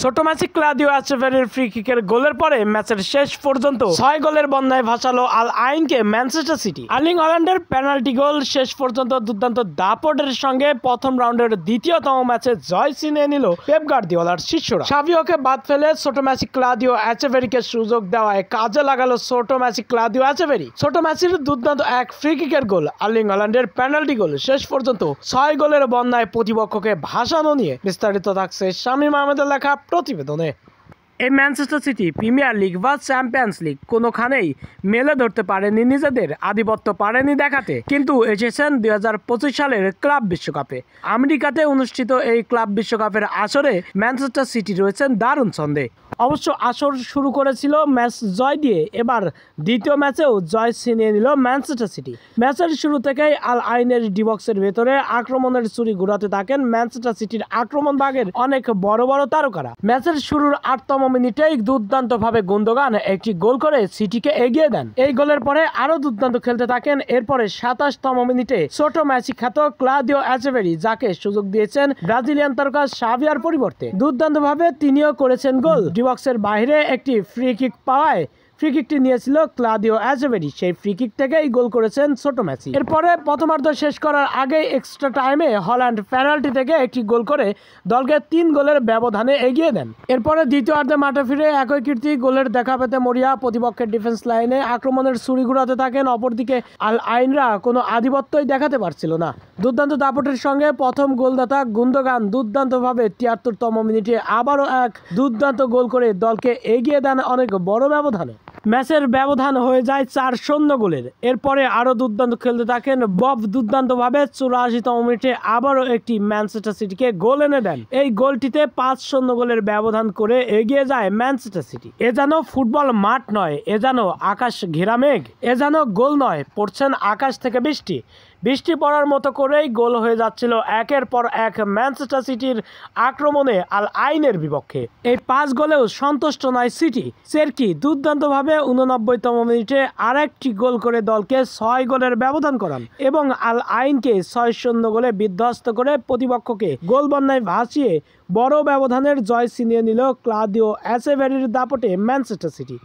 ছোট ম্যাচে Claudio এচেভেরির free কিকের গোলের পরে ম্যাচের শেষ পর্যন্ত 6 গোলের বন্যায় ভাসালো আল আইনকে ম্যানচেস্টার সিটি। আর্লিং হল্যান্ডের পেনাল্টি গোল শেষ পর্যন্ত দুর্দান্ত দাপটের সঙ্গে প্রথম রাউন্ডের দ্বিতীয়তম ম্যাচে জয় ছিনিয়ে নিল পেপ গার্দিওলার শিষ্যরা। সাভিওকে বাদ ফেলে ছোট ম্যাচে ক্লাদিও এচেভেরিকে সুযোগ দেওয়ায় কাজে লাগালো ছোট ম্যাচে ক্লাদিও এচেভেরি। ছোট ম্যাচের দুর্দান্ত এক ফ্রি কিকের গোল, আর্লিং হল্যান্ডের পেনাল্টি গোল, শেষ পর্যন্ত 6 গোলের বন্যায় প্রতিপক্ষকে ভাসানো নিয়ে বিস্তারিত থাকছে শামীম আহমেদের লেখা প্রতিবেদনে। এই ম্যানচেস্টার সিটি প্রিমিয়ার লিগ বা চ্যাম্পিয়ন্স লিগ কোনোখানেই মেলে ধরতে পারেনি, নিজেদের আধিপত্য পারেনি দেখাতে, কিন্তু এসেছেন 2025 সালের ক্লাব বিশ্বকাপে। আমেরিকাতে অনুষ্ঠিত এই ক্লাব বিশ্বকাপের আসরে ম্যানচেস্টার সিটি রয়েছেন দারুণ ছন্দে। অবশ্য আসর শুরু করেছিল ম্যাচ জয় দিয়ে, এবার দ্বিতীয় ম্যাচেও জয় ছিনিয়ে নিল ম্যানচেস্টার সিটি। ম্যাচের শুরু থেকেই আল আইনের ডিবক্সের ভেতরে আক্রমণের ছুরি ঘুরাতে থাকেন ম্যানচেস্টার সিটির আক্রমণ ভাগের অনেক বড় বড় তারকারা। ম্যাচের শুরুর 8তম মিনিটেই দুর্দান্তভাবে গুন্দোগান একটি গোল করে সিটিকে এগিয়ে দেন। এই গোলের পরে আরো দুর্দান্ত খেলতে থাকেন। এরপরে 27তম মিনিটে ছোট ম্যাচে খ্যাত ক্লাদিও এচেভেরি, যাকে সুযোগ দিয়েছেন ব্রাজিলিয়ান তারকা সাভিয়ার পরিবর্তে, দুর্দান্তভাবে তিনিও করেছেন গোল। ডিবক্সের বাইরে একটি ফ্রি কিক পাওয়ায় ফ্রি কিকটি নিয়েছিল ক্লাদিও এচেভেরি, সেই ফ্রি কিক থেকেই গোল করেছেন ছোট ম্যাচি। এরপরে প্রথমার্ধ শেষ করার আগেই এক্সট্রা টাইমে হল্যান্ড পেনাল্টি থেকে একটি গোল করে দলকে 3 গোলের ব্যবধানে এগিয়ে দেন। এরপরে দ্বিতীয়ার্ধে মাঠে ফিরে একই কীর্তি গোলের দেখা পেতে মরিয়া প্রতিপক্ষের ডিফেন্স লাইনে আক্রমণের ছুরি ঘুরাতে থাকেন। অপরদিকে আল আইনরা কোনো আধিপত্যই দেখাতে পারছিল না। দুর্দান্ত দাপটের সঙ্গে প্রথম গোলদাতা গুন্দোগান দুর্দান্তভাবে 73তম মিনিটে আবারও এক দুর্দান্ত গোল করে দলকে এগিয়ে দেন অনেক বড় ব্যবধানে। ম্যাচের ব্যবধান হয়ে যায় 4-0 গোলের। এরপরে আরও দুর্দান্ত খেলতে থাকেন বব, দুর্দান্তভাবে 84তম মিনিটে আবারও একটি ম্যানচেস্টার সিটিকে গোল এনে দেন। এই গোলটিতে 5-0 গোলের ব্যবধান করে এগিয়ে যায় ম্যানচেস্টার সিটি। এ যেন ফুটবল মাঠ নয়, এ যেন আকাশ ঘেরা মেঘ, এ যেন গোল নয়, পড়ছেন আকাশ থেকে বৃষ্টি। বৃষ্টি পড়ার মতো করেই গোল হয়ে যাচ্ছিল একের পর এক ম্যানচেস্টার সিটির আক্রমণে আল আইনের বিপক্ষে। এই 5 গোলেও সন্তুষ্ট নয় সিটি। চেরকি দুর্দান্তভাবে 89তম মিনিটে আরেকটি গোল করে দলকে 6 গোলের ব্যবধান করান এবং আল আইনকে 6-0 গোলে বিধ্বস্ত করে প্রতিপক্ষকে গোল বন্যায় ভাসিয়ে বড় ব্যবধানের জয় ছিনিয়ে নিল ক্লাদিও এচেভেরির দাপটে ম্যানচেস্টার সিটি।